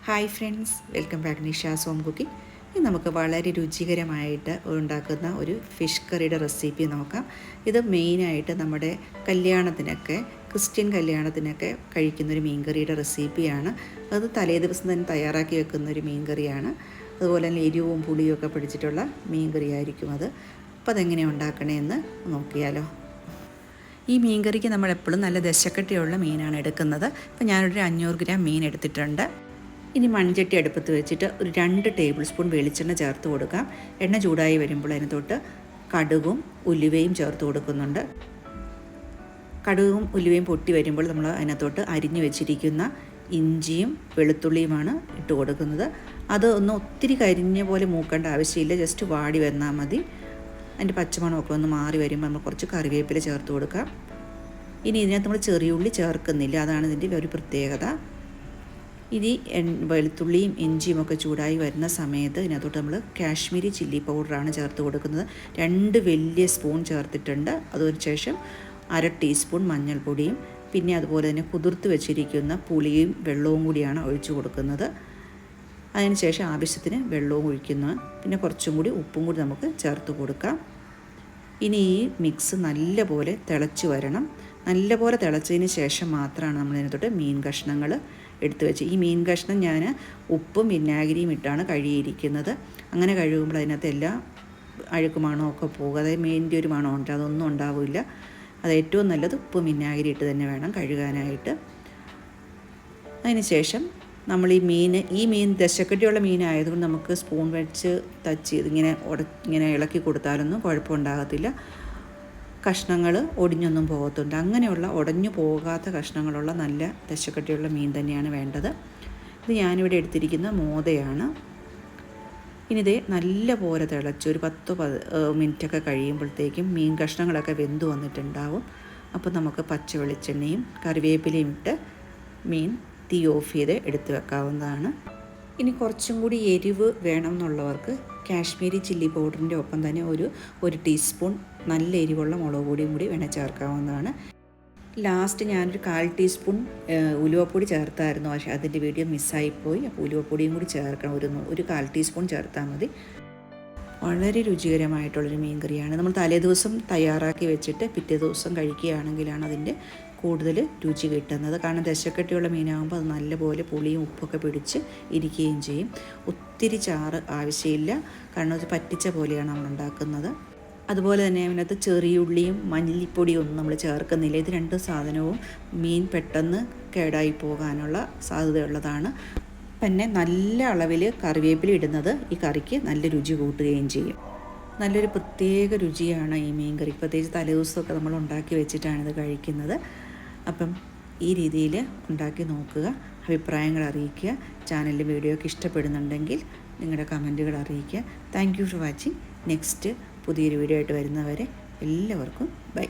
Hi friends, welcome back Nisha's home cooking. ഇത് നമുക്ക് വളരെ രുചികരമായിട്ട് ഉണ്ടാക്കുന്ന ഒരു ഫിഷ് കറിയുടെ റെസിപ്പി നോക്കാം. ഇത് മെയിനായിട്ട് നമ്മുടെ കല്യാണത്തിനൊക്കെ, ക്രിസ്ത്യൻ കല്യാണത്തിനൊക്കെ കഴിക്കുന്നൊരു മീൻ കറിയുടെ റെസിപ്പിയാണ്. അത് തലേ ദിവസം തന്നെ തയ്യാറാക്കി വെക്കുന്നൊരു മീൻ കറിയാണ്. അതുപോലെ തന്നെ എരിവും പുളിയും ഒക്കെ പിടിച്ചിട്ടുള്ള മീൻ കറിയായിരിക്കും അത്. അപ്പോൾ അതെങ്ങനെയാണ് ഉണ്ടാക്കണേന്ന് നോക്കിയാലോ. ഈ മീൻ കറിക്ക് നമ്മൾ എപ്പോഴും നല്ല ദശക്കട്ടിയുള്ള മീനാണ് എടുക്കുന്നത്. അപ്പോൾ ഞാനൊരു 500 ഗ്രാം മീൻ എടുത്തിട്ടുണ്ട്. ഇനി മൺചട്ടി അടുപ്പത്ത് വെച്ചിട്ട് ഒരു 2 ടേബിൾ സ്പൂൺ വെളിച്ചെണ്ണ ചേർത്ത് കൊടുക്കാം. എണ്ണ ചൂടായി വരുമ്പോൾ അതിനകത്തോട്ട് കടുകും ഉലുവയും ചേർത്ത് കൊടുക്കുന്നുണ്ട്. കടുകും ഉലുവയും പൊട്ടി വരുമ്പോൾ നമ്മൾ അതിനകത്തോട്ട് അരിഞ്ഞു വെച്ചിരിക്കുന്ന ഇഞ്ചിയും വെളുത്തുള്ളിയുമാണ് ഇട്ട് കൊടുക്കുന്നത്. അത് ഒന്ന് ഒത്തിരി കരിഞ്ഞ പോലെ മൂക്കേണ്ട ആവശ്യമില്ല, ജസ്റ്റ് വാടി വന്നാൽ മതി. അതിൻ്റെ പച്ചമണമൊക്കെ ഒന്ന് മാറി വരുമ്പോൾ നമ്മൾ കുറച്ച് കറിവേപ്പില ചേർത്ത് കൊടുക്കാം. ഇനി ഇതിനകത്ത് നമ്മൾ ചെറിയ ഉള്ളി ചേർക്കുന്നില്ല, അതാണ് ഇതിൻ്റെ ഒരു പ്രത്യേകത. ഇനി വെളുത്തുള്ളിയും ഇഞ്ചിയും ഒക്കെ ചൂടായി വരുന്ന സമയത്ത് ഇതിനകത്തോട്ട് നമ്മൾ കാശ്മീരി ചില്ലി പൗഡറാണ് ചേർത്ത് കൊടുക്കുന്നത്. 2 വലിയ സ്പൂൺ ചേർത്തിട്ടുണ്ട്. അതിനുശേഷം 1/2 ടീസ്പൂൺ മഞ്ഞൾപ്പൊടിയും പിന്നെ അതുപോലെ തന്നെ കുതിർത്ത് വെച്ചിരിക്കുന്ന പുളിയും വെള്ളവും കൂടിയാണ് ഒഴിച്ചു കൊടുക്കുന്നത്. അതിനുശേഷം ആവശ്യത്തിന് വെള്ളവും ഒഴിക്കുന്നു. പിന്നെ കുറച്ചും കൂടി ഉപ്പും കൂടി നമുക്ക് ചേർത്ത് കൊടുക്കാം. ഇനി ഈ മിക്സ് നല്ലപോലെ തിളച്ച് വരണം. നല്ലപോലെ തിളച്ചതിന് ശേഷം മാത്രമാണ് നമ്മൾ ഇതിനകത്തോട്ട് മീൻ കഷ്ണങ്ങൾ എടുത്തു വെച്ച്. ഈ മീൻ കഷ്ണം ഞാൻ ഉപ്പും വിനാഗിരിയും ഇട്ടാണ് കഴുകിയിരിക്കുന്നത്. അങ്ങനെ കഴുകുമ്പോൾ അതിനകത്ത് എല്ലാ അഴുക്കുമാണോ ഒക്കെ പോകുക, അതായത് മീനിൻ്റെ ഒരു മണം ഉണ്ട്, അതൊന്നും ഉണ്ടാവില്ല. അത് ഏറ്റവും നല്ലത് ഉപ്പും വിനാഗിരി ഇട്ട് തന്നെ വേണം കഴുകാനായിട്ട്. അതിന് ശേഷം നമ്മൾ ഈ മീൻ ദശക്കട്ടിയുള്ള മീനായതുകൊണ്ട് നമുക്ക് സ്പൂൺ വെച്ച് തച്ച് ഇങ്ങനെ ഇളക്കി കൊടുത്താലൊന്നും കുഴപ്പമുണ്ടാകത്തില്ല. കഷ്ണങ്ങൾ ഒടിഞ്ഞൊന്നും പോകത്തുണ്ട്. അങ്ങനെയുള്ള ഉടഞ്ഞു പോകാത്ത കഷ്ണങ്ങളുള്ള നല്ല ദശക്കട്ടിയുള്ള മീൻ തന്നെയാണ് വേണ്ടത്. ഇത് ഞാനിവിടെ എടുത്തിരിക്കുന്ന മോദയാണ്. ഇനി ഇത് നല്ല പോലെ തിളച്ച് ഒരു 10 മിനിറ്റൊക്കെ കഴിയുമ്പോഴത്തേക്കും മീൻ കഷ്ണങ്ങളൊക്കെ വെന്ത് വന്നിട്ടുണ്ടാവും. അപ്പോൾ നമുക്ക് പച്ച വെളിച്ചെണ്ണയും കറിവേപ്പിലയും ഇട്ട് മീൻ തീ ഓഫ് ചെയ്ത് എടുത്ത് വെക്കാവുന്നതാണ്. ഇനി കുറച്ചും കൂടി എരിവ് വേണം എന്നുള്ളവർക്ക് കാശ്മീരി ചില്ലി പൗഡറിൻ്റെ ഒപ്പം തന്നെ ഒരു ടീസ്പൂൺ നല്ല എരിവുള്ള മുളക് പൊടിയും കൂടി വേണേൽ ചേർക്കാവുന്നതാണ്. ലാസ്റ്റ് ഞാനൊരു 1/4 ടീസ്പൂൺ ഉലുവപ്പൊടി ചേർത്തായിരുന്നു, പക്ഷേ അതിൻ്റെ വീഡിയോ മിസ്സായിപ്പോയി. അപ്പോൾ ഉലുവപ്പൊടിയും കൂടി ചേർക്കണം. ഒരു 1/4 ടീസ്പൂൺ ചേർത്താൽ മതി. വളരെ രുചികരമായിട്ടുള്ളൊരു മീൻ കറിയാണ്. നമ്മൾ തലേ ദിവസം തയ്യാറാക്കി വെച്ചിട്ട് പിറ്റേ ദിവസം കഴിക്കുകയാണെങ്കിലാണ് അതിൻ്റെ കൂടുതൽ രുചി കിട്ടുന്നത്. കാരണം ദശക്കട്ടിയുള്ള മീനാകുമ്പോൾ അത് നല്ലപോലെ പുളിയും ഉപ്പൊക്കെ പിടിച്ച് ഇരിക്കുകയും ചെയ്യും. ഒത്തിരി ചാറ് ആവശ്യമില്ല, കാരണം അത് പറ്റിച്ച പോലെയാണ് നമ്മൾ ഉണ്ടാക്കുന്നത്. അതുപോലെ തന്നെ അതിനകത്ത് ചെറിയുള്ളിയും മല്ലിപ്പൊടിയും ഒന്നും നമ്മൾ ചേർക്കുന്നില്ല. ഇത് 2 സാധനവും മീൻ പെട്ടെന്ന് കേടായി പോകാനുള്ള സാധ്യതയുള്ളതാണ്. പിന്നെ നല്ല അളവിൽ കറിവേപ്പില ഇടുന്നത് ഈ കറിക്ക് നല്ല രുചി കൂട്ടുകയും ചെയ്യും. നല്ലൊരു പ്രത്യേക രുചിയാണ് ഈ മീൻ കറി. പ്രത്യേകിച്ച് തലേദിവസമൊക്കെ നമ്മൾ ഉണ്ടാക്കി വെച്ചിട്ടാണിത് കഴിക്കുന്നത്. അപ്പം ഈ രീതിയിൽ ഉണ്ടാക്കി നോക്കുക, അഭിപ്രായങ്ങൾ അറിയിക്കുക. ചാനലിലെ വീഡിയോ ഒക്കെ ഇഷ്ടപ്പെടുന്നുണ്ടെങ്കിൽ നിങ്ങളുടെ കമൻറ്റുകൾ അറിയിക്കുക. Thank you for watching. Next പുതിയൊരു വീഡിയോ ആയിട്ട് വരുന്നവരെ എല്ലാവർക്കും ബൈ.